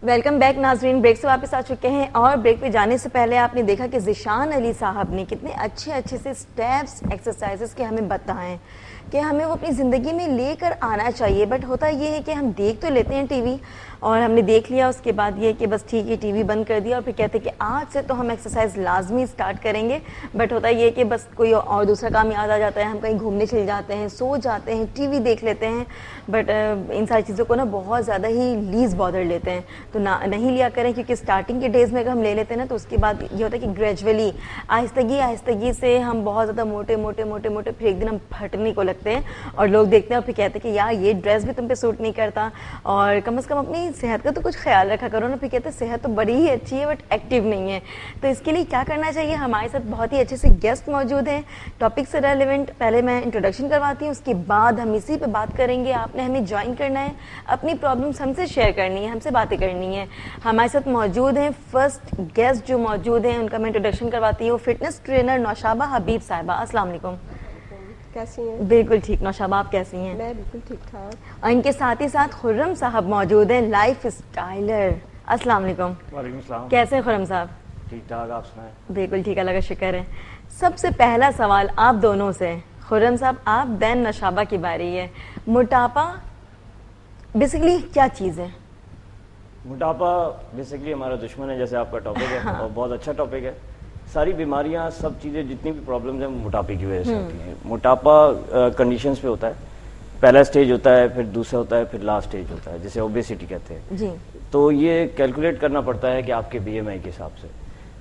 Welcome back ناظرین. Break سے واپس آ چکے ہیں اور بریک پہ جانے سے پہلے آپ نے دیکھا کہ ذیشان علی صاحب نے کتنے اچھے سے اسٹیپس ایکسرسائزز کے ہمیں بتائے کہ ہمیں وہ اپنی زندگی میں لے کر آنا چاہیے. بٹ ہوتا یہ ہے کہ ہم دیکھ تو لیتے ہیں ٹی وی اور ہم نے دیکھ لیا, اس کے بعد یہ کہ بس ٹھیک ہے ٹی وی بند کر دیا اور پھر کہتے ہیں کہ آج سے تو ہم ایکسرسائز لازمی اسٹارٹ کریں گے. بٹ ہوتا یہ کہ بس کوئی اور دوسرا کام یاد آ جاتا ہے, ہم کہیں گھومنے چل جاتے ہیں, سو جاتے ہیں, ٹی وی دیکھ لیتے ہیں. بٹ ان ساری چیزوں کو نا بہت زیادہ ہی لیز بادر لیتے ہیں, تو نہیں لیا کریں, کیونکہ اسٹارٹنگ کے ڈیز میں اگر ہم لے لیتے ہیں نا تو اس کے بعد یہ ہوتا ہے کہ گریجولی آہستگی سے ہم بہت زیادہ موٹے پھر ایک دن ہم پھٹنے کو لگتے ہیں اور لوگ دیکھتے ہیں اور پھر کہتے ہیں کہ یار یہ ڈریس بھی تم پہ سوٹ نہیں کرتا, اور کم از کم اپنی صحت کا تو کچھ خیال رکھا کرو نا. پھر کہتے ہیں صحت تو بڑی ہی اچھی ہے بٹ ایکٹیو نہیں ہے. تو اس کے لیے کیا کرنا چاہیے؟ ہمارے ساتھ بہت ہی اچھے سے گیسٹ موجود ہیں ٹاپک سے ریلیونٹ. پہلے میں انٹروڈکشن کرواتی ہوں, اس کے بعد ہم اسی پہ بات کریں گے. آپ نے ہمیں جوائن کرنا ہے, اپنی پرابلمس ہم سے شیئر کرنی ہے, ہم سے باتیں کرنی ہے. ہمارے ساتھ موجود ہیں فرسٹ گیسٹ جو موجود ہیں, ان کا میں انٹروڈکشن کرواتی ہوں. فٹنس ٹرینر نوشابہ حبیب صاحبہ. السلام علیکم. کیسی ہیں؟ بالکل ٹھیک. نوشابہ آپ کیسی ہیں؟ میں بالکل ٹھیک ٹھاک. اور ان کے ساتھ ہی ساتھ خرم صاحب موجود ہیں, لائف اسٹائلر. السلام علیکم. وعلیکم السلام. کیسے ہیں خرم صاحب؟ ٹھیک ٹھاک, آپ سنائیں؟ بالکل ٹھیک, اللہ کا شکر ہے. سب سے پہلا سوال آپ دونوں سے, خرم صاحب آپ دین نوشابہ کی باری ہے. موٹاپا بیسیکلی کیا چیز ہے؟ موٹاپا بیسیکلی ہمارا دشمن ہے, جیسے آپ کا ٹاپک ہے اور بہت اچھا ٹاپک ہے. ساری بیماریاں, سب چیزیں, جتنی بھی پرابلمز ہیں موٹاپے کی وجہ سے ہوتی ہیں. موٹاپا کنڈیشنز پہ ہوتا ہے. پہلا سٹیج ہوتا ہے, پھر دوسرا ہوتا ہے, پھر لاسٹ سٹیج ہوتا ہے, جسے اوبیسٹی کہتے ہیں. جی. تو یہ کیلکولیٹ کرنا پڑتا ہے کہ آپ کے BMI کے حساب سے.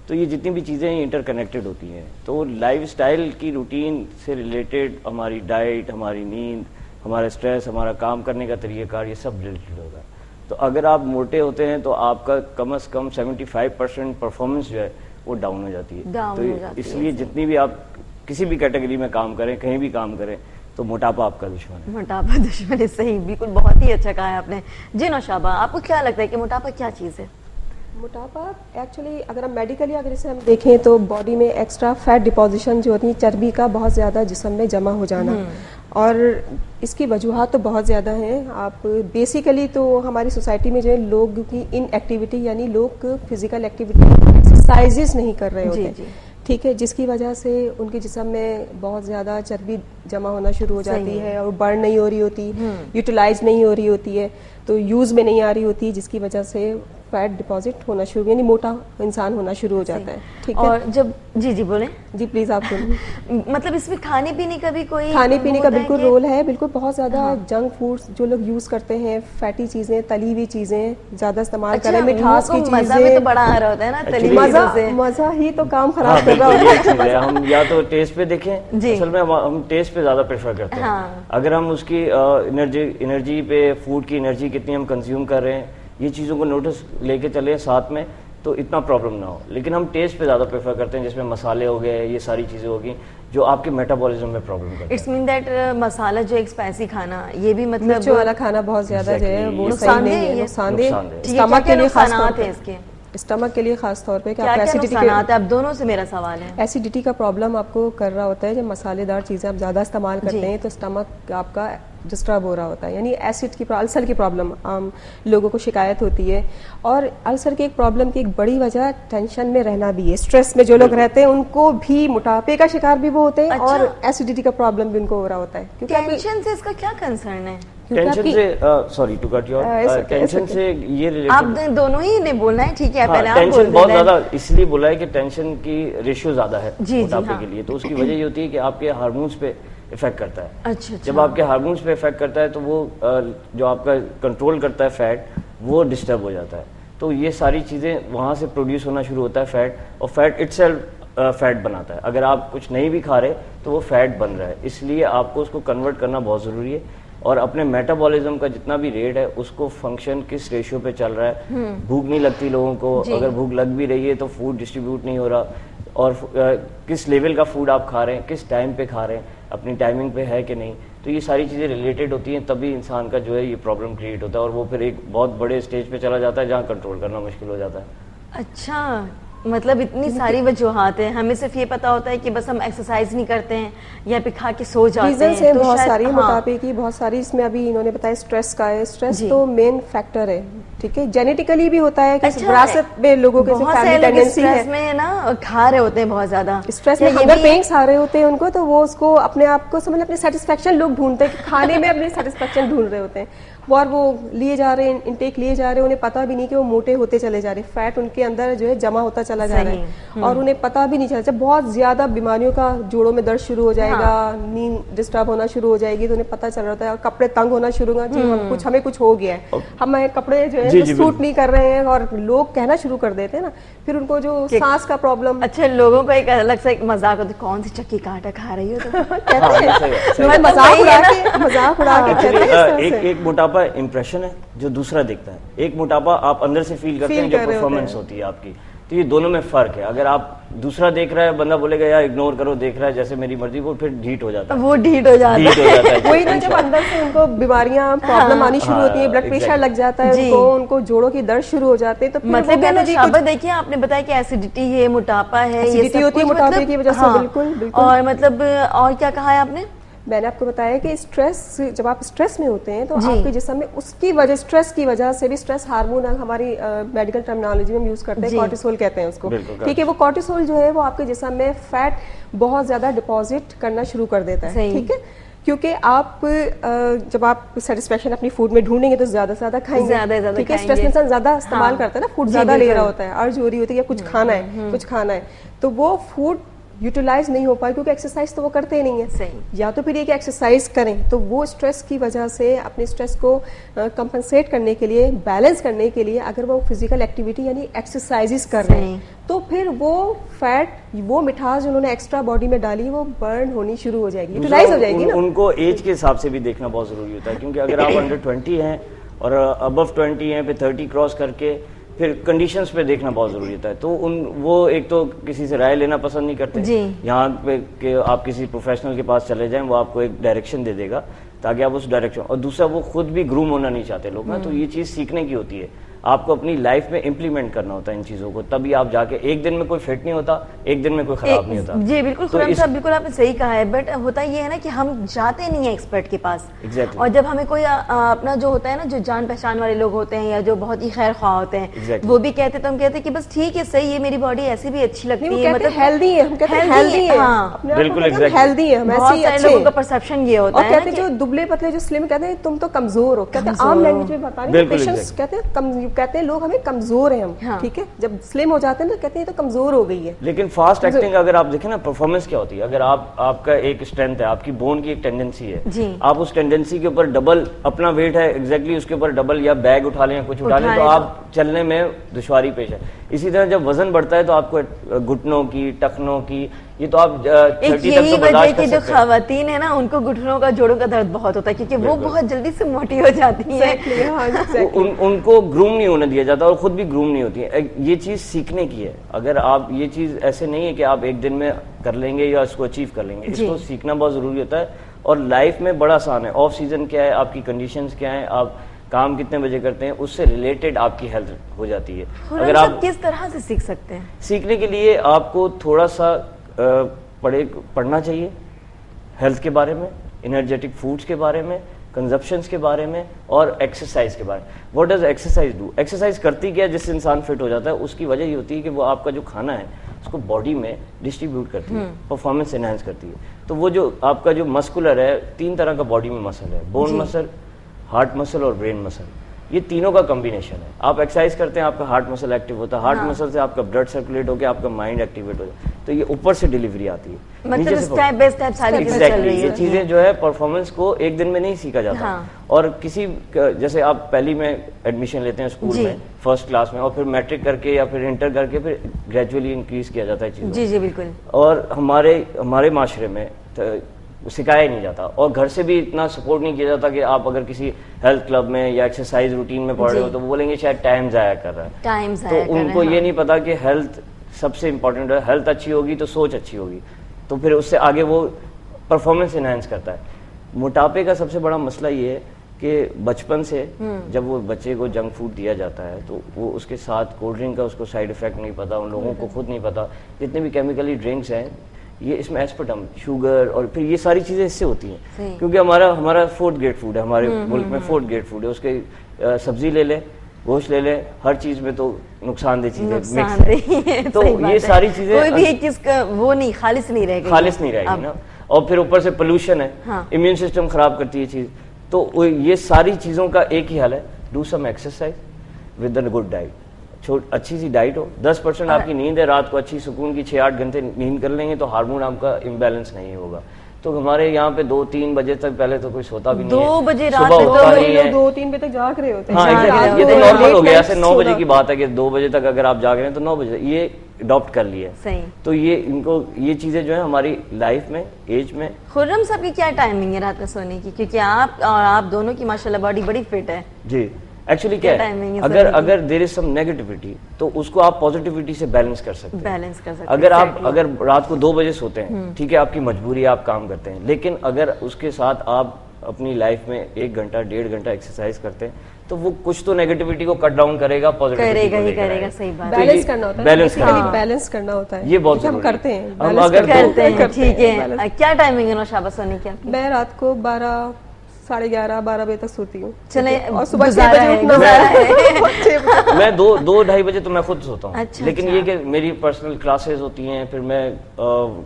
تو یہ جتنی بھی چیزیں ہیں انٹر کنیکٹڈ ہوتی ہیں. تو لائف اسٹائل کی روٹین سے ریلیٹڈ ہماری ڈائٹ, ہماری نیند, ہمارا اسٹریس, ہمارا کام کرنے کا طریقہ کار, یہ سب ریلیٹڈ ہوگا. تو اگر آپ موٹے ہوتے ہیں تو آپ کا کم از کم 75% پرفارمنس جو ہے وہ ڈاؤن ہو جاتی ہے. تو اس لیے جتنی بھی آپ کسی بھی کیٹیگری میں کام کریں, کہیں بھی کام کریں, تو موٹاپا آپ کا دشمن ہے. موٹاپا دشمن ہے, صحیح, بالکل بہت ہی اچھا کہا ہے آپ نے. جی نوشابہ, آپ کو کیا لگتا ہے کہ موٹاپا کیا چیز ہے؟ موٹاپا ایکچولی اگر ہم میڈیکلی اگر اسے ہم دیکھیں تو باڈی میں ایکسٹرا فیٹ ڈپوزیشن جو ہوتی ہے, چربی کا بہت زیادہ جسم میں جمع ہو جانا, اور اس کی وجوہات تو بہت زیادہ ہیں. آپ بیسیکلی تو ہماری سوسائٹی میں جو ہے لوگ کی ان ایکٹیویٹی, یعنی لوگ فزیکل ایکٹیویٹی ایکسرسائزز نہیں کر رہے ہوتے, ٹھیک ہے, جس کی وجہ سے ان کے جسم میں بہت زیادہ چربی جمع ہونا شروع ہو جاتی ہے اور برن نہیں ہو رہی ہوتی, یوٹیلائز نہیں ہو رہی ہوتی ہے, تو یوز میں نہیں آ رہی ہوتی, جس کی وجہ سے فیٹ ڈپازٹ ہونا شروع, یعنی موٹا انسان ہونا شروع ہو جاتا ہے. ٹھیک ہے, اور جب جی بولیں. جی پلیز آپ بولیں. مطلب اس میں کھانے پینے کا بھی کوئی کھانے پینے کا بالکل رول ہے. بالکل بہت زیادہ جنک فوڈس جو لوگ یوز کرتے ہیں, فیٹی چیزیں, تلی ہوئی چیزیں زیادہ استعمال کریں, مٹھاس کی چیزیں, تو بڑا آ رہا ہوتا ہے نا تلی ہوئی چیزیں, مزہ ہی تو کام خراب کر رہا ہوتا ہے. ہم یا تو ٹیسٹ پہ دیکھیں, اصل میں ہم ٹیسٹ پہ زیادہ پریفر کرتے ہیں. اگر ہم اس کی انرجی پہ, فوڈ کی انرجی کتنی ہم کنزیوم کر رہے ہیں, یہ چیزوں کو نوٹس لے کے چلے ساتھ میں, تو اتنا پرابلم نہ ہو. لیکن ہم ٹیسٹ پہ زیادہ پریفر کرتے ہیں, جس میں مسالے ہو گئے, یہ ساری چیزیں ہوگی جو آپ کے میٹابولزم میں پرابلم کرتے ہیں. اٹس مین دیٹ مسالہ جو ایک اسپائسی کھانا, یہ بھی مطلب مرچوں والا کھانا بہت زیادہ جو ہے وہ صحیح نہیں ہے, نقصان دہ. اسٹمک کے لیے خاص طور پہ, اس کے اسٹمک کے لیے خاص طور پہ کیا نقصانات ہیں؟ اب دونوں سے میرا سوال ہے. ایسیڈیٹی کا پرابلم آپ کو کر رہا ہوتا ہے, جب مسالے دار چیزیں آپ زیادہ استعمال کرتے ہیں تو اسٹمک آپ کا ڈسٹرب ہو رہا ہوتا ہے, یعنی ایسڈ کی السر کی پرابلم عام لوگوں کو شکایت ہوتی ہے. اور السر کی ایک پرابلم کی ایک بڑی وجہ ٹینشن میں رہنا بھی ہے. اسٹریس میں جو لوگ رہتے ہیں ان کو بھی موٹاپے کا شکار بھی وہ ہوتے ہیں, اور ایسیڈیٹی کا پرابلم بھی ان کو ہو رہا ہوتا ہے. ٹینشن سے اس کا کیا کنسرن ہے؟ ٹینشن سے, sorry to cut you off, tension سے یہ ریلیٹڈ, آپ دونوں ہی نے بولنا ہے, ٹھیک ہے, پہلے آپ بول ٹینشن بہت زیادہ اس لیے بولا ہے کہ ٹینشن کی ریشیو زیادہ ہے موٹاپے کے لیے. تو اس کی وجہ یہ ہوتی ہے کہ آپ کے ہارمونس پہ افیکٹ کرتا ہے. اچھا, جب آپ کے ہارمونس پہ افیکٹ کرتا ہے تو وہ جو آپ کا کنٹرول کرتا ہے فیٹ, وہ ڈسٹرب ہو جاتا ہے. تو یہ ساری چیزیں وہاں سے پروڈیوس ہونا شروع ہوتا ہے فیٹ, اور فیٹ اٹ سیلف فیٹ بناتا ہے. اگر آپ کچھ نہیں بھی کھا رہے تو وہ فیٹ بن رہا ہے, اس لیے آپ کو اس کو کنورٹ کرنا بہت ضروری ہے. اور اپنے میٹابولزم کا جتنا بھی ریٹ ہے اس کو فنکشن کس ریشیو پہ چل رہا ہے. بھوک نہیں لگتی لوگوں کو, اگر بھوک لگ بھی رہی ہے تو فوڈ ڈسٹریبیوٹ نہیں ہو رہا, اور کس لیول کا فوڈ آپ کھا رہے ہیں, کس ٹائم پہ کھا رہے ہیں, اپنی ٹائمنگ پہ ہے کہ نہیں. تو یہ ساری چیزیں ریلیٹڈ ہوتی ہیں, تبھی انسان کا جو ہے یہ پرابلم کریٹ ہوتا ہے, اور وہ پھر ایک بہت بڑے اسٹیج پہ چلا جاتا ہے جہاں کنٹرول کرنا مشکل ہو جاتا ہے. اچھا, مطلب اتنی ساری وجوہات ہیں, ہمیں صرف یہ پتا ہوتا ہے کہ بس ہم ایکسرسائز نہیں کرتے ہیں یا پھر کھا کے سو جاتے ہیں. ریزنس ہیں بہت ساری موٹاپے کی, بہت ساری. اس میں ابھی انہوں نے بتایا اسٹریس کا ہے. اسٹریس تو مین فیکٹر ہے, ٹھیک ہے. جینیٹیکلی بھی ہوتا ہے کہ وراثت میں لوگوں کے فیملی ٹینڈنسی ہے, اسٹریس میں نا کھا رہے ہوتے ہیں بہت زیادہ, اسٹریس میں ہنگر پینس آ رہے ہوتے ہیں ان کو, تو وہ اس کو اپنے آپ کو سمجھ اپنی سیٹسفیکشن لوگ ڈھونڈتے ہیں کہ کھانے میں اپنی سیٹسفیکشن ڈھونڈ رہے ہوتے ہیں, اور وہ لیے جا رہے ہیں, انٹیک لیے جا رہے ہیں, انہیں پتا بھی نہیں کہ وہ موٹے ہوتے چلے جا رہے ہیں, فیٹ ان کے اندر جو ہے جمع ہوتا چلا جا رہا ہے اور انہیں پتا بھی نہیں چلا. جب بہت زیادہ بیماریوں کا جوڑوں میں درد شروع ہو جائے گا, نیند ڈسٹرب ہونا شروع ہو جائے گی, تو انہیں پتا چل رہا ہے, کپڑے تنگ ہونا شروع ہوگا, جی ہمیں کچھ ہو گیا ہے, ہمیں کپڑے جو ہے سوٹ نہیں کر رہے ہیں, اور لوگ کہنا شروع کر دیتے ہیں نا. پھر ان کو جو سانس کا پرابلم. اچھا, لوگوں کا ایک الگ سا ایک مذاق ہوتا ہے, کون سی چکی کا آٹا کھا رہی ہو, تو مذاق اڑا کے. ایک موٹاپا امپریشن ہے جو دوسرا دیکھتا ہے, ایک موٹاپا آپ اندر سے فیل کرتے ہیں جو پرفارمنس ہوتی ہے آپ کی. تو یہ دونوں میں فرق ہے. اگر آپ دوسرا دیکھ رہا ہے, بندہ بولے گا یار اگنور کرو, دیکھ رہا ہے جیسے میری مرضی, کو پھر ڈھیٹ ہو جاتا ہے, وہ ڈھیٹ ہو جاتا ہے. وہی نا, جب اندر سے ان کو بیماریاں پرابلم آنی شروع ہوتی ہیں, بلڈ پریشر لگ جاتا ہے ان کو جوڑوں کی درد شروع ہو جاتے ہیں, تو مطلب دیکھیے آپ نے بتایا کہ ایسیڈیٹی ہے, موٹاپا ہے, ایسیڈیٹی ہوتی ہے موٹاپے کی وجہ سے. بالکل بالکل. اور مطلب اور کیا کہا ہے آپ نے؟ میں نے آپ کو بتایا کہ اسٹریس, جب آپ اسٹریس میں ہوتے ہیں تو آپ کے جسم میں اس کی وجہ, اسٹریس کی وجہ سے بھی, اسٹریس ہارمون ہماری میڈیکل ٹرمینالوجی میں ہم یوز کرتے ہیں, کارٹیسول کہتے ہیں اس کو, ٹھیک ہے. وہ کارٹیسول جو ہے وہ آپ کے جسم میں فیٹ بہت زیادہ ڈپازٹ کرنا شروع کر دیتا ہے, ٹھیک ہے. کیونکہ آپ جب آپ سیٹسفیکشن اپنی فوڈ میں ڈھونڈیں گے تو زیادہ سے زیادہ کھائیں گے, ٹھیک ہے. اسٹریس انسان زیادہ استعمال کرتا ہے نا, فوڈ زیادہ لے رہا ہوتا ہے, ارج ہو رہی ہوتی ہے یا کچھ کھانا ہے, تو وہ فوڈ یوٹیلائز نہیں ہو پائے, کیونکہ ایکسرسائز تو وہ کرتے ہی نہیں ہیں. یا تو پھر یہ کہ ایکسرسائز کریں, تو وہ اسٹریس کی وجہ سے اپنے اسٹریس کو کمپنسیٹ کرنے کے لیے, بیلنس کرنے کے لیے اگر وہ فزیکل ایکٹیویٹی یعنی ایکسرسائز کر رہے ہیں, تو پھر وہ فیٹ, وہ مٹھاس جو انہوں نے ایکسٹرا باڈی میں ڈالی, وہ برن ہونی شروع ہو جائے گی, یوٹیلائز ہو جائے گی نا. ان کو ایج کے حساب سے بھی دیکھنا بہت ضروری ہوتا ہے, کیونکہ اگر آپ انڈر 20 ہیں اور ابو 20 ہیں, پھر 30 کراس کر کے پھر کنڈیشنز پہ دیکھنا بہت ضروری ہوتا ہے. تو وہ ایک تو کسی سے رائے لینا پسند نہیں کرتے یہاں پہ کہ آپ کسی پروفیشنل کے پاس چلے جائیں, وہ آپ کو ایک ڈائریکشن دے دے گا تاکہ آپ اس ڈائریکشن, اور دوسرا وہ خود بھی گروم ہونا نہیں چاہتے لوگ نا. تو یہ چیز سیکھنے کی ہوتی ہے, آپ کو اپنی لائف میں امپلیمنٹ کرنا ہوتا ہے ان چیزوں کو, تبھی آپ جا کے, ایک دن میں کوئی فٹ نہیں ہوتا, ایک دن میں کوئی خراب نہیں ہوتا. جی بالکل خرم صاحب, بالکل آپ نے صحیح کہا ہے. بٹ ہوتا یہ ہے نا کہ ہم جاتے نہیں ہیں ایکسپرٹ کے پاس, اور جب ہمیں کوئی اپنا جو ہوتا ہے نا, جو جان پہچان والے لوگ ہوتے ہیں یا جو بہت ہی خیر خواہ ہوتے ہیں, وہ بھی کہتے تو ہم کہتے ہیں کہ بس ٹھیک ہے صحیح ہے, میری باڈی ایسی بھی اچھی لگتی ہے, مطلب ہیلدی ہے, ہم کہتے ہیں ہیلدی ہے, بالکل ہیلدی ہے, بہت سارے لوگوں کا پرسپشن یہ ہوتا ہے. اور کہتے ہیں جو دبلے پتلے جو سلم کہتے ہیں تم تو کمزور ہو, کہتے ہیں عام لینگویج میں بتا رہے ہیں, پیشنٹس کہتے ہیں لوگ ہمیں کمزور ہیں ہم, ٹھیک ہے. جب سلم ہو جاتے ہیں تو کہتے ہیں تو کمزور ہو گئی ہے. لیکن فاسٹ ایکٹنگ اگر آپ دیکھیں نا, پرفارمنس کیا ہوتی ہے, اگر آپ کا ایک اسٹرینتھ ہے, آپ کی بون کی ایک ٹینڈنسی ہے, آپ اس ٹینڈنسی کے اوپر ڈبل اپنا ویٹ ہے ایگزیکٹلی اس کے اوپر ڈبل یا بیگ اٹھا لیں یا کچھ اٹھا لیں, تو آپ چلنے میں دشواری پیش ہے. اسی طرح جب وزن بڑھتا ہے تو آپ کو گھٹنوں کی, ٹخنوں کی, یہ تو آپ 30 تک تو برداشت کر سکتے ہیں. جو خواتین ہیں نا, ان کو گھٹنوں کا, جوڑوں کا درد بہت ہوتا ہے, کیونکہ وہ بہت جلدی سے موٹی ہو جاتی ہیں, ان کو گروم نہیں ہونے دیا جاتا اور خود بھی گروم نہیں ہوتی ہے. یہ چیز سیکھنے کی ہے. اگر آپ, یہ چیز ایسے نہیں ہے کہ آپ ایک دن میں کر لیں گے یا اس کو اچیو کر لیں گے, اس کو سیکھنا بہت ضروری ہوتا ہے. اور لائف میں بڑا آسان ہے, آف سیزن کیا ہے, آپ کی کنڈیشنز کیا ہیں, آپ کام کتنے بجے کرتے ہیں, اس سے ریلیٹڈ آپ کی ہیلتھ ہو جاتی ہے. اگر آپ کس طرح سے سیکھ سکتے ہیں, سیکھنے کے لیے آپ کو تھوڑا سا پڑھنا چاہیے ہیلتھ کے بارے میں, انرجیٹک فوڈز کے بارے میں, کنزپشنز کے بارے میں, اور ایکسرسائز کے بارے میں. What does exercise do, exercise کرتی کیا ہے جس سے انسان فٹ ہو جاتا ہے, اس کی وجہ یہ ہوتی ہے کہ وہ آپ کا جو کھانا ہے اس کو باڈی میں ڈسٹریبیوٹ کرتی ہے, پرفارمنس انہینس کرتی ہے. تو وہ جو آپ کا جو مسکولر ہے, 3 طرح کا باڈی میں مسل ہے, بون مسل, ہارٹ مسل اور برین مسل. یہ تینوں کا کمبینیشن ہے. آپ ایکسرسائز کرتے ہیں, آپ کا ہارٹ مسل ایکٹیو ہوتا ہے, ہارٹ مسل سے آپ کا بلڈ سرکولیٹ ہو کے آپ کا مائنڈ ایکٹیویٹ ہو جاتا ہے, تو یہ اوپر سے ڈیلیوری آتی ہے, مطلب سٹیپ بائی سٹیپ ساری چیزیں چل رہی ہیں. یہ چیزیں جو ہے پرفارمنس کو ایک دن میں نہیں سیکھا جاتا. اور کسی, جیسے آپ پہلی میں ایڈمیشن لیتے ہیں اسکول میں فرسٹ کلاس میں, اور پھر میٹرک کر کے یا پھر انٹر کر کے پھر گریجولی انکریز کیا جاتا ہے چیزوں. جی جی بالکل. اور ہمارے معاشرے میں سکھایا ہی نہیں جاتا, اور گھر سے بھی اتنا سپورٹ نہیں کیا جاتا کہ آپ اگر کسی ہیلتھ کلب میں یا ایکسرسائز روٹین میں پڑھ رہے ہو تو وہ بولیں گے شاید ٹائم ضائع کر رہا ہے. تو ان کو یہ نہیں پتا کہ ہیلتھ سب سے امپورٹنٹ ہے. ہیلتھ اچھی ہوگی تو سوچ اچھی ہوگی, تو پھر اس سے آگے وہ پرفارمنس انہینس کرتا ہے. موٹاپے کا سب سے بڑا مسئلہ یہ ہے کہ بچپن سے جب وہ بچے کو جنک فوڈ دیا جاتا ہے تو وہ اس کے ساتھ کولڈ ڈرنک کا اس کو سائڈ افیکٹ نہیں پتا, ان لوگوں کو خود نہیں پتا جتنے بھی کیمیکلی ڈرنکس ہیں یہ اس میں ایسپرٹم شوگر اور پھر یہ ساری چیزیں اس سے ہوتی ہیں, کیونکہ ہمارا 4th گریڈ فوڈ ہے, ہمارے ملک میں 4th گریڈ فوڈ ہے, اس کے سبزی لے لیں, گوشت لے لیں, ہر چیز میں تو نقصان دہ چیزیں, تو یہ ساری چیزیں کوئی بھی ایک چیز کا وہ نہیں خالص نہیں رہے گی نا, اور پھر اوپر سے پولوشن ہے, امیون سسٹم خراب کرتی ہے چیز. تو یہ ساری چیزوں کا ایک ہی حل ہے, do some exercise with a good diet. اچھی سی ڈائٹ ہو, 10% آپ کی نیند ہے, رات کو اچھی سکون کی 6-8 گھنٹے نیند کر لیں گے تو ہارمون آپ کا امبیلنس نہیں ہوگا. تو ہمارے یہاں پہ 2-3 بجے تک پہلے تو کوئی سوتا بھی نہیں ہے, 2 بجے رات صبح اٹھتا نہیں ہے, 2-3 بجے تک جاگ رہے ہوتے ہیں. ہاں یہ تو نارمل ہو گیا, ایسے 9 بجے کی بات ہے کہ 2 بجے تک اگر آپ جاگ رہے ہیں تو 9 بجے یہ اڈاپٹ کر لیا. تو یہ ان کو یہ چیزیں جو ہے ہماری لائف میں ایج میں. خرم صاحب کی کیا ٹائمنگ ہے رات میں سونے کی, کیونکہ آپ اور آپ دونوں کی ماشاءاللہ باڈی بڑی فٹ ہے. جی ایکچولی کیا ہے, اگر دیر از سم نیگیٹیوٹی تو اس کو آپ پازیٹیوٹی سے بیلنس کر سکتے ہیں. اگر رات کو 2 بجے سوتے ہیں, ٹھیک ہے آپ کی مجبوری ہے, آپ کام کرتے ہیں, لیکن اگر اس کے ساتھ آپ اپنی لائف میں 1 گھنٹہ 1.5 گھنٹہ ایکسرسائز کرتے ہیں تو وہ کچھ تو نیگیٹیوٹی کو کٹ ڈاؤن کرے گا, کرے گا. صحیح بات, بیلنس کرنا ہوتا ہے, یہ بہت ہم کرتے ہیں. ہم اگر ٹھیک ہے, کیا ٹائمنگ ہے نوشابہ سونے کی؟ میں رات کو 11:30-12 بجے تک سوتی ہوں. چلیں, اور صبح 6 بجے اٹھنا. میں 2-2-2:30 بجے تو میں خود سوتا ہوں, لیکن یہ کہ میری پرسنل کلاسز ہوتی ہیں, پھر میں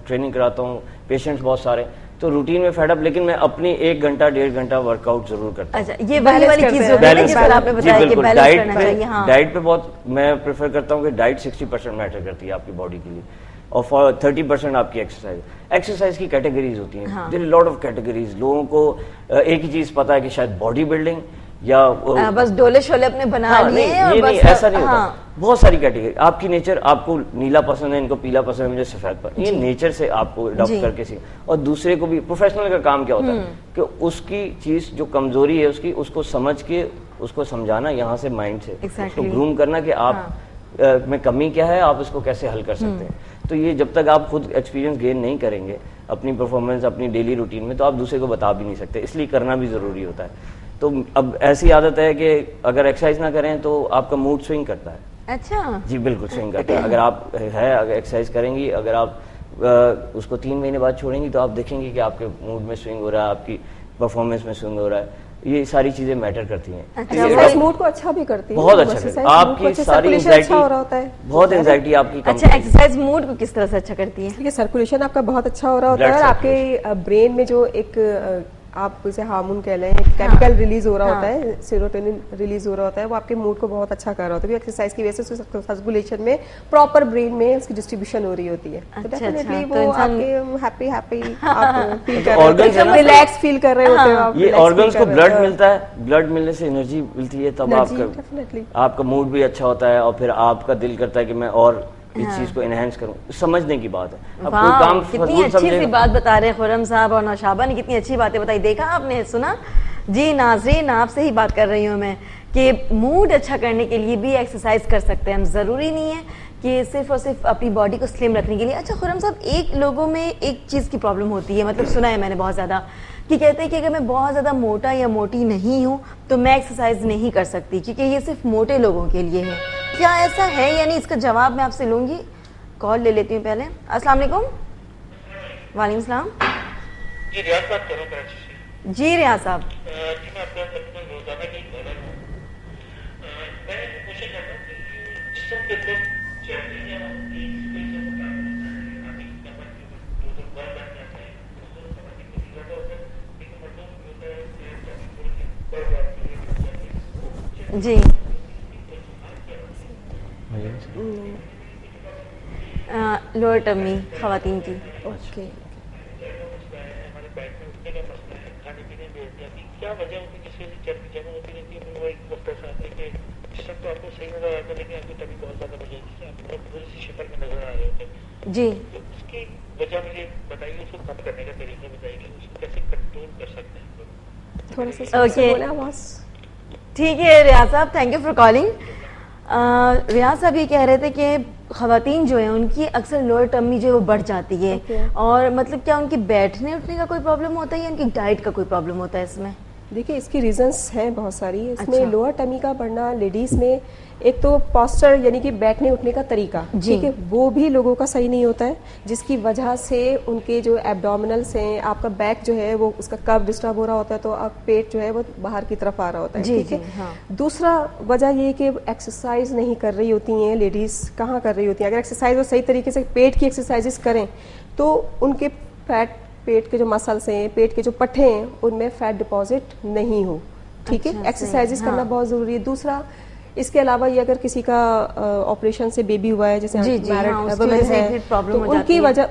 ٹریننگ کراتا ہوں, پیشنٹس بہت سارے, تو روٹین میں فیڈ اپ, لیکن میں اپنی 1 گھنٹہ 1.5 گھنٹہ ورک آؤٹ ضرور کرتا ہوں. اچھا, یہ والی چیز ہوگی نا جس طرح آپ نے بتایا کہ بیلنس کرنا چاہیے. ہاں, ڈائٹ پہ بہت میں پریفر کرتا ہوں کہ ڈائٹ 60% میٹر کرتی ہے آپ کی باڈی کے لیے, اور 30% آپ کی ایکسرسائز کی کیٹیگریز ہوتی ہیں. There lot of categories. لوگوں کو ایک ہی چیز پتا ہے کہ شاید باڈی بلڈنگ یا بس ڈولے شولے اپنے بنا لیے, یہ نہیں, ایسا نہیں ہوتا. بہت ساری کیٹیگری, آپ کی نیچر, آپ کو نیلا پسند ہے, ان کو پیلا پسند ہے, مجھے سفید پسند, یہ نیچر سے آپ کو اڈاپٹ کر کے سیکھ. اور دوسرے کو بھی, پروفیشنل کا کام کیا ہوتا ہے کہ اس کی چیز جو کمزوری ہے اس کی, اس کو سمجھ کے اس کو سمجھانا یہاں سے مائنڈ سے, اس کو گروم کرنا کہ آپ میں کمی کیا ہے, آپ اس کو کیسے حل کر سکتے ہیں. تو یہ جب تک آپ خود ایکسپیرینس گین نہیں کریں گے اپنی پرفارمنس اپنی ڈیلی روٹین میں, تو آپ دوسرے کو بتا بھی نہیں سکتے, اس لیے کرنا بھی ضروری ہوتا ہے. تو اب ایسی عادت ہے کہ اگر ایکسرسائز نہ کریں تو آپ کا موڈ سوئنگ کرتا ہے. اچھا, جی بالکل سوئنگ کرتا ہے. اگر آپ اگر ایکسرسائز کریں گی, اگر آپ اس کو 3 مہینے بعد چھوڑیں گی تو آپ دیکھیں گے کہ آپ کے موڈ میں سوئنگ ہو رہا ہے, آپ کی پرفارمنس میں سوئنگ ہو رہا ہے. یہ ساری چیزیں میٹر کرتی ہیں. موڈ کو اچھا بھی کرتی ہے, بہت اچھا, آپ کی ساری انزائٹی, بہت انزائٹی آپ کی. اچھا, ایکسرسائز موڈ کو کس طرح سے اچھا کرتی ہے؟ یہ سرکولیشن آپ کا بہت اچھا ہو رہا ہوتا ہے, اور آپ کے برین میں جو ایک آپ اسے ہارمون کہہ لیں, کیمیکل ریلیز ہو رہا ہوتا ہے, سیروٹونن ریلیز ہو رہا ہوتا ہے, وہ آپ کے موڈ کو بہت اچھا کر رہا ہوتا ہے. ایکسرسائز کی وجہ سے سرکولیشن میں پراپر برین میں اس کی ڈسٹریبیوشن ہو رہی ہوتی ہے, تو ڈیفینیٹلی وہ آپ کے ہیپی آپ فیل کر رہے ہیں, ریلیکس فیل کر رہے ہوتے ہیں. یہ آرگنز کو بلڈ ملتا ہے, بلڈ ملنے سے انرجی ملتی ہے, تب آپ کا موڈ بھی اچھا ہوتا ہے, اور پھر آپ کا دل کرتا ہے کہ میں اور اس چیز کو انہینس کروں. سمجھنے کی بات ہے. اب کوئی کام کتنی اچھی سی بات بتا رہے ہیں خرم صاحب, اور نوشابہ نے کتنی اچھی باتیں بتائی. دیکھا آپ نے, سنا جی ناظرین, آپ سے ہی بات کر رہی ہوں میں کہ موڈ اچھا کرنے کے لیے بھی ایکسرسائز کر سکتے ہیں ہم. ضروری نہیں ہے کہ صرف اور صرف اپنی باڈی کو سلم رکھنے کے لیے. اچھا خرم صاحب, ایک لوگوں میں ایک چیز کی پرابلم ہوتی ہے, مطلب سنا ہے میں نے بہت زیادہ, کہ کہتے ہیں کہ اگر میں بہت زیادہ موٹا یا موٹی نہیں ہوں تو میں ایکسرسائز نہیں کر سکتی, کیونکہ یہ صرف موٹے لوگوں کے لیے ہے. کیا ایسا ہے یا نہیں؟ اس کا جواب میں آپ سے لوں گی. کال لے لیتی ہوں پہلے. السلام علیکم. وعلیکم السلام. جی ریاض بات کر رہا ہوں کراچی سے. جی ریاض صاحب. جی میں اپنا تقریباً روزانہ کی بولر ہوں. میں کوشش کرتا ہوں کہ جسم کے اندر چربی یا جی لوور ٹمی خواتین کی. اوکے, کیا وجہ ہوتی ہے جس وجہ سے چربی جمع ہوتی رہتی ہے؟ وہ ایک وقت ایسا آتا ہے کہ جسم تو آپ کو صحیح نظر آتا ہے, لیکن آپ کی ٹمی بہت زیادہ بڑھ جاتی ہے, آپ بہت تھوڑی سی شکل میں نظر آ رہے ہوتے ہیں. جی, اس کی وجہ مجھے بتائیے, اس کو کم کرنے کا طریقہ بتائیے, اس کو کیسے کنٹرول کر سکتے ہیں تھوڑا سا آواز. ٹھیک ہے ریاض صاحب, تھینک یو فار کالنگ. ریاض صاحب یہ کہہ رہے تھے کہ خواتین جو ہیں ان کی اکثر لوور ٹمی جو ہے وہ بڑھ جاتی ہے, اور مطلب کیا ان کی بیٹھنے اٹھنے کا کوئی پرابلم ہوتا ہے یا ان کی ڈائٹ کا کوئی پرابلم ہوتا ہے اس میں؟ دیکھیے اس کی ریزنس ہیں بہت ساری. اس میں لوور ٹمی کا بڑھنا لیڈیز میں ایک تو پاسچر یعنی کہ بیٹھنے اٹھنے کا طریقہ, ٹھیک ہے, وہ بھی لوگوں کا صحیح نہیں ہوتا ہے, جس کی وجہ سے ان کے جو ایبڈومنلس ہیں, آپ کا بیک جو ہے وہ اس کا کرو ڈسٹرب ہو رہا ہوتا ہے, تو آپ پیٹ جو ہے وہ باہر کی طرف آ رہا ہوتا ہے, ٹھیک ہے. دوسرا وجہ یہ کہ ایکسرسائز نہیں کر رہی ہوتی ہیں لیڈیز. کہاں کر رہی ہوتی ہیں؟ اگر ایکسرسائز وہ صحیح طریقے سے پیٹ کی ایکسرسائزز کریں تو ان کے فیٹ, پیٹ کے جو مسلس ہیں, پیٹ کے جو پٹھے ہیں, ان میں فیٹ ڈپازٹ نہیں ہو, ٹھیک ہے. ایکسرسائزز کرنا بہت ضروری ہے. دوسرا اس کے علاوہ یہ اگر کسی کا آپریشن سے بیبی ہوا ہے, جیسے میرڈ وومن ہے, تو ان کی وجہ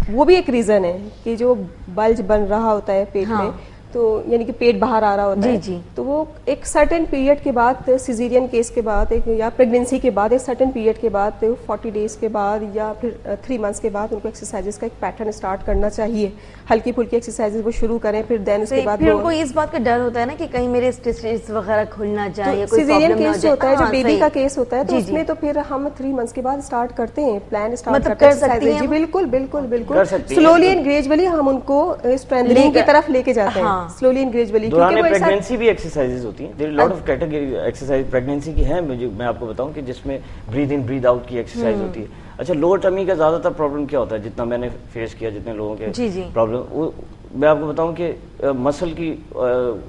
وہ بھی ایک ریزن ہے کہ جو بلج بن رہا ہوتا ہے پیٹ میں, تو یعنی کہ پیٹ باہر آ رہا ہوتا ہے, تو وہ ایک سرٹن پیریڈ کے بعد, سیزیرین کیس کے بعد یا پریگنینسی کے بعد, ایک سرٹن پیریڈ کے بعد 40 ڈیز کے بعد یا پھر 3 منتھس کے بعد ان کو ایکسرسائزز کا ایک پیٹرن اسٹارٹ کرنا چاہیے. ہلکی پھلکی ایکسرسائزز وہ شروع کریں, پھر دین اس کے بعد پھر ان کو اس بات کا ڈر ہوتا ہے نا کہ کہیں میرے اسٹیچز وغیرہ کھل نہ جائے یا کوئی سیزیرین کیس جو ہوتا ہے, جو بیبی کا کیس ہوتا ہے, تو اس میں تو پھر ہم 3 منتھس کے بعد اسٹارٹ کرتے ہیں, پلان اسٹارٹ کرتے ہیں. جی بالکل بالکل بالکل, سلولی اینڈ گریجولی ہم ان کو اسٹرینتھنگ کی طرف لے کے جاتے ہیں, سلولی اینڈ گریجولی. دوران پریگنینسی بھی ایکسرسائزز ہوتی ہیں. There lot of category exercise pregnancy کی ہیں, میں آپ کو بتاؤں کہ جس میں بریتھ ان بریتھ آؤٹ کی ایکسرسائز ہوتی ہے. اچھا, لوور ٹمی کا زیادہ تر پرابلم کیا ہوتا ہے, جتنا میں نے فیس کیا, جتنے لوگوں کے پرابلم, میں آپ کو بتاؤں کہ مسل کی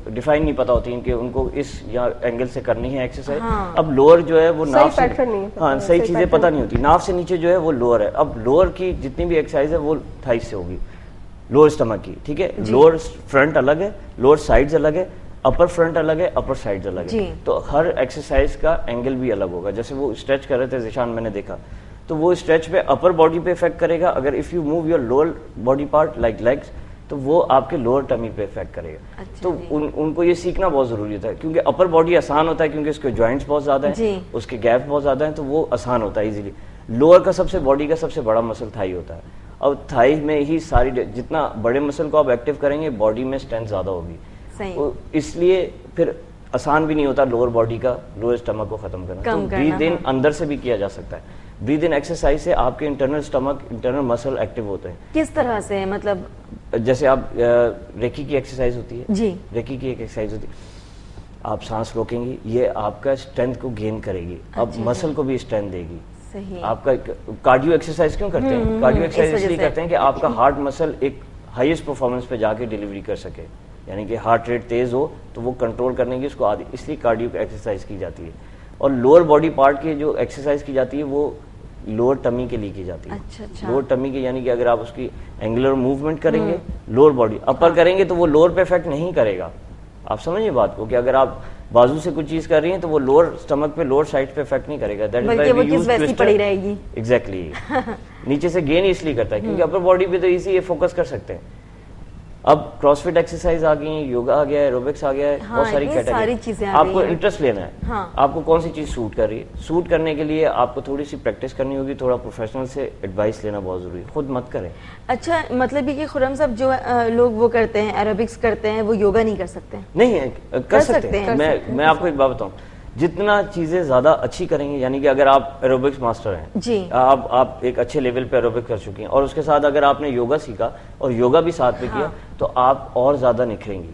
ڈیفائن نہیں پتا ہوتی کہ ان کو اس یا اینگل سے کرنی ہے ایکسرسائز. اب لوور جو ہے وہ ناف سے, ہاں صحیح چیزیں پتہ نہیں ہوتی, ناف سے نیچے جو ہے وہ لوور ہے. اب لوور کی جتنی بھی ایکسرسائز ہے وہ تھائس سے ہوگی, لوور اسٹمک کی, ٹھیک ہے. لوور فرنٹ الگ ہے, لوور سائڈز الگ ہے, اپر فرنٹ الگ ہے, اپر سائڈز الگ ہے. تو ہر ایکسرسائز کا اینگل بھی الگ ہوگا. جیسے وہ اسٹریچ کر رہے تھے ذیشان, میں نے دیکھا, تو وہ اسٹریچ پہ اپر باڈی پہ افیکٹ کرے گا. اگر if you move your lower body part like legs, تو وہ آپ کے لوور ٹمی پہ افیکٹ کرے گا. تو ان کو یہ سیکھنا بہت ضروری ہوتا ہے, کیونکہ اپر باڈی آسان ہوتا ہے کیونکہ اس کے جوائنٹس بہت زیادہ ہیں, اس کے گیپ بہت زیادہ ہیں, تو وہ آسان ہوتا ہے ایزیلی. لوور کا سب سے باڈی کا سب سے بڑا مسل تھائی ہوتا ہے, اور تھائی میں ہی ساری, جتنا بڑے مسل کو آپ ایکٹیو کریں گے باڈی میں اسٹرینتھ زیادہ ہوگی. اس لیے پھر آسان بھی نہیں ہوتا لوور باڈی کا لوور اسٹمک کو ختم کرنا. تو بریتھ ان اندر سے بھی کیا جا سکتا ہے. بریتھ ان ایکسرسائز سے آپ کے انٹرنل اسٹمک, انٹرنل مسل ایکٹیو ہوتے ہیں. کس طرح سے؟ مطلب جیسے آپ ریکی کی ایکسرسائز ہوتی ہے, ریکی کی ایک ایکسرسائز ہوتی ہے, آپ سانس روکیں گی, یہ آپ کا اسٹرینتھ کو گین کرے گی, اب مسل کو بھی اسٹرینتھ دے گی. آپ کا کارڈیو ایکسرسائز کیوں کرتے ہیں؟ کارڈیو ایکسرسائز اس لیے کرتے ہیں کہ آپ کا ہارٹ مسل ایک ہائیسٹ پرفارمنس پہ جا کے ڈیلیوری کر سکے, یعنی کہ ہارٹ ریٹ تیز ہو تو وہ کنٹرول کرنے کی اس کو عادی, اس لیے کارڈیو ایکسرسائز کی جاتی ہے. اور لوور باڈی پارٹ کی جو ایکسرسائز کی جاتی ہے وہ لوور ٹمی کے لیے کی جاتی ہے. لوور ٹمی کے یعنی کہ اگر آپ اس کی اینگولر موومنٹ کریں گے لوور باڈی, اپر کریں گے تو وہ لوور پہ افیکٹ نہیں کرے گا. آپ سمجھیے بات کو کہ اگر آپ بازو سے کچھ چیز کر رہی ہیں تو وہ لوور اسٹمک پہ, لوور سائڈ پہ افیکٹ نہیں کرے گا. ایگزیکٹلی نیچے سے گین اس لیے کرتا ہے کیونکہ اپر باڈی پہ تو ایزی فوکس کر سکتے ہیں. اب کراس فٹ ایکسرسائز آ گئی ہیں, یوگا آ گیا ہے, ایروبکس آ گیا ہے, بہت ساری کیٹیگری. آپ کو انٹرسٹ لینا ہے, آپ کو کون سی چیز سوٹ کر رہی ہے. سوٹ کرنے کے لیے آپ کو تھوڑی سی پریکٹس کرنی ہوگی, تھوڑا پروفیشنل سے ایڈوائس لینا بہت ضروری ہے, خود مت کریں. اچھا, مطلب یہ کہ خرم صاحب جو لوگ وہ کرتے ہیں ایروبکس کرتے ہیں, وہ یوگا نہیں کر سکتے؟ نہیں کر سکتے ہیں. میں آپ کو ایک بات بتاؤں, جتنا چیزیں زیادہ اچھی کریں گے, یعنی کہ اگر آپ ایروبکس ماسٹر ہیں, آپ ایک اچھے لیول پہ ایروبکس کر چکے ہیں, اور اس کے ساتھ اگر آپ نے یوگا سیکھا اور یوگا بھی ساتھ میں کیا, تو آپ اور زیادہ نکھریں گی.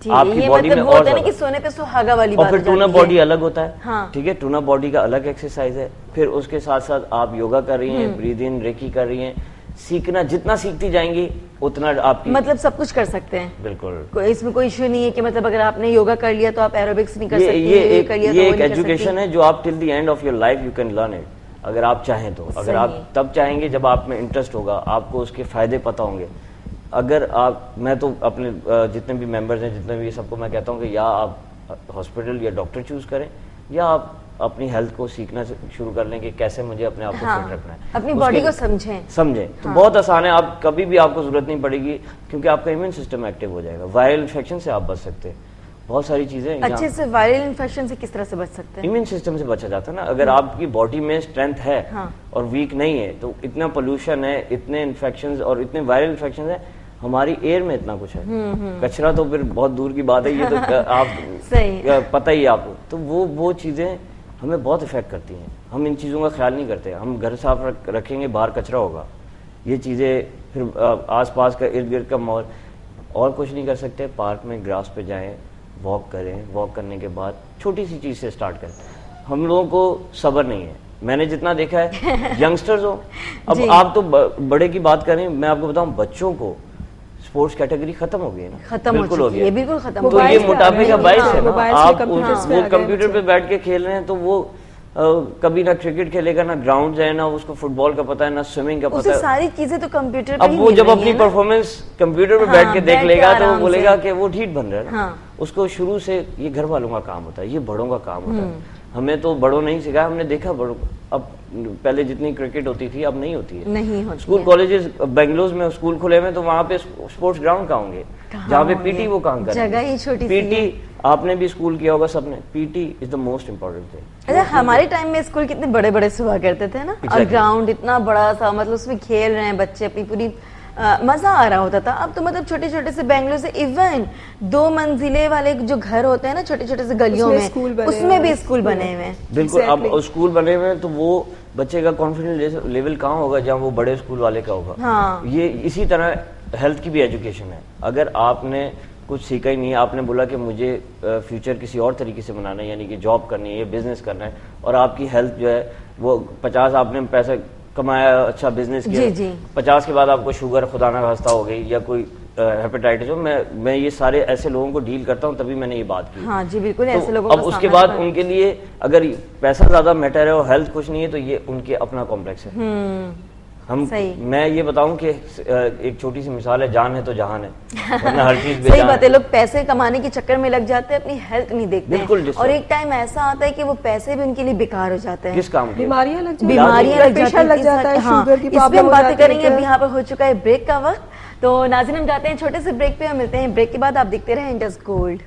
آپ کی باڈی میں اور زیادہ, سونے پہ سہاگا والی بات. اور پھر ٹون اپ باڈی الگ ہوتا ہے, ٹھیک ہے, ٹون اپ باڈی کا الگ ایکسرسائز ہے. پھر اس کے ساتھ ساتھ آپ یوگا کر رہی ہیں, بریتھ ان ریکی کر رہی ہیں. سیکھنا جتنا سیکھتی جائیں گی اتنا آپ کی, مطلب سب کچھ کر سکتے ہیں. بالکل, اس میں کوئی ایشو نہیں ہے کہ مطلب اگر آپ نے یوگا کر لیا تو آپ ایروبکس نہیں کر سکتے. یہ ایک ایجوکیشن ہے جو آپ till the end of your life you can learn it, اگر آپ چاہیں تو. اگر آپ تب چاہیں گے جب آپ میں انٹرسٹ ہوگا, آپ کو اس کے فائدے پتہ ہوں گے. اگر آپ, میں تو اپنے جتنے بھی ممبرز ہیں, جتنے بھی سب کو میں کہتا ہوں کہ یا آپ ہاسپٹل یا ڈاکٹر چوز کریں, یا آپ اپنی ہیلتھ کو سیکھنا شروع کر لیں کہ کیسے مجھے اپنے آپ کو فٹ رکھنا ہے, اپنی باڈی کو سمجھیں. تو بہت آسان ہے, آپ کبھی بھی آپ کو ضرورت نہیں پڑے گی کیونکہ آپ کا امیون سسٹم ایکٹیو ہو جائے گا. وائرل انفیکشن سے آپ بچ سکتے ہیں, بہت ساری چیزیں. اچھے سے وائرل انفیکشن سے کس طرح سے بچ سکتے ہیں؟ امیون سسٹم سے بچا جاتا ہے نا. اگر آپ کی باڈی میں اسٹرینتھ ہے اور ویک نہیں ہے, تو اتنا پولوشن ہے, اتنے انفیکشنز اور اتنے وائرل انفیکشنز ہیں, ہماری ایئر میں اتنا کچھ ہے, کچرا تو پھر بہت دور کی بات ہے, یہ تو آپ پتہ ہی آپ کو. تو وہ چیزیں ہمیں بہت افیکٹ کرتی ہیں. ہم ان چیزوں کا خیال نہیں کرتے. ہم گھر صاف رکھیں گے, باہر کچرا ہوگا, یہ چیزیں پھر آس پاس کا ارد گرد کا ماحول, اور کچھ نہیں کر سکتے. پارک میں گراس پہ جائیں, واک کریں, واک کرنے کے بعد چھوٹی سی چیز سے اسٹارٹ کریں. ہم لوگوں کو صبر نہیں ہے, میں نے جتنا دیکھا ہے ینگسٹرز ہو, اب آپ تو بڑے کی بات کریں, میں آپ کو بتاؤں بچوں کو اسپورٹس کیٹیگری ختم ہو گئی ہے نا, ختم بالکل ہو گیا, یہ بالکل ختم. تو یہ موٹاپے کا باعث ہے نا. آپ موبائل وہ کمپیوٹر پہ بیٹھ کے کھیل رہے ہیں تو وہ کبھی نہ کرکٹ کھیلے گا, نہ گراؤنڈ ہے, نہ اس کو فٹ بال کا پتا ہے, نہ سوئمنگ کا پتا ہے. ساری چیزیں تو کمپیوٹر. اب وہ جب اپنی پرفارمنس کمپیوٹر پہ بیٹھ کے دیکھ لے گا تو وہ بولے گا کہ وہ ڈھیٹ بن رہا ہے نا. اس کو شروع سے یہ گھر والوں کا کام ہوتا ہے, یہ بڑوں کا کام ہوتا ہے. ہمیں تو بڑوں نہیں سکھایا, ہم نے دیکھا بڑوں. اب پہلے جتنی کرکٹ ہوتی تھی اب نہیں ہوتی ہے. اسکول کالجز بنگلور میں اسکول کھلے ہوئے تو وہاں پہ اسپورٹس گراؤنڈ کہاں ہوں گے جہاں پہ پی ٹی وہ کام کریں. جگہ ہی چھوٹی. پی ٹی آپ نے بھی اسکول کیا ہوگا سب نے, P T is the most important thing. اچھا ہمارے ٹائم میں اسکول کتنے بڑے بڑے ہوا کرتے تھے نا, اور گراؤنڈ اتنا بڑا تھا, مطلب اس میں کھیل رہے ہیں بچے اپنی پوری, مزہ آ رہا ہوتا تھا. اب تو مطلب چھوٹے چھوٹے سے بنگلور سے ایون 2 منزلے والے جو گھر ہوتے ہیں نا چھوٹے چھوٹے سے گلیوں میں, اس میں بھی اسکول بنے ہوئے ہیں. بالکل, اب اسکول بنے ہوئے ہیں تو وہ بچے کا کانفیڈنس لیول کہاں ہوگا جہاں وہ بڑے اسکول والے کا ہوگا. یہ اسی طرح ہیلتھ کی بھی ایجوکیشن ہے. اگر آپ نے کچھ سیکھا ہی نہیں ہے, آپ نے بولا کہ مجھے فیوچر کسی اور طریقے سے بنانا ہے, یعنی کہ جاب کرنی ہے یا بزنس کرنا ہے, اور آپ کی ہیلتھ جو ہے وہ 50 آپ نے پیسہ کمایا, اچھا بزنس کیا, 50 کے بعد آپ کو شوگر خدا نہ خواستہ ہو گئی یا کوئی ہیپیٹائٹس ہو. میں یہ سارے ایسے لوگوں کو ڈیل کرتا ہوں, تبھی میں نے یہ بات کی. ہاں جی بالکل, ایسے لوگوں اب اس کے بعد ان کے لیے اگر پیسہ زیادہ میٹر ہے اور ہیلتھ کچھ نہیں ہے تو یہ ان کے اپنا کمپلیکس ہے. میں یہ بتاؤں کہ ایک چھوٹی سی مثال ہے, جان ہے تو جہان ہے, ورنہ ہر چیز بے جان ہے. صحیح بات ہے, لوگ پیسے کمانے کے چکر میں لگ جاتے ہیں, اپنی ہیلتھ نہیں دیکھتے ہیں, اور ایک ٹائم ایسا آتا ہے کہ وہ پیسے بھی ان کے لیے بیکار ہو جاتے ہیں. کس کام کی بیماریاں لگ جاتی ہیں. شوگر کی اس پہ ہم باتیں کریں گے. اب یہاں پر ہو چکا ہے بریک کا وقت, تو ناظرین ہم جاتے ہیں چھوٹے سے بریک پہ, ہم ملتے ہیں بریک کے بعد. آپ دیکھتے رہیں انڈس گولڈ.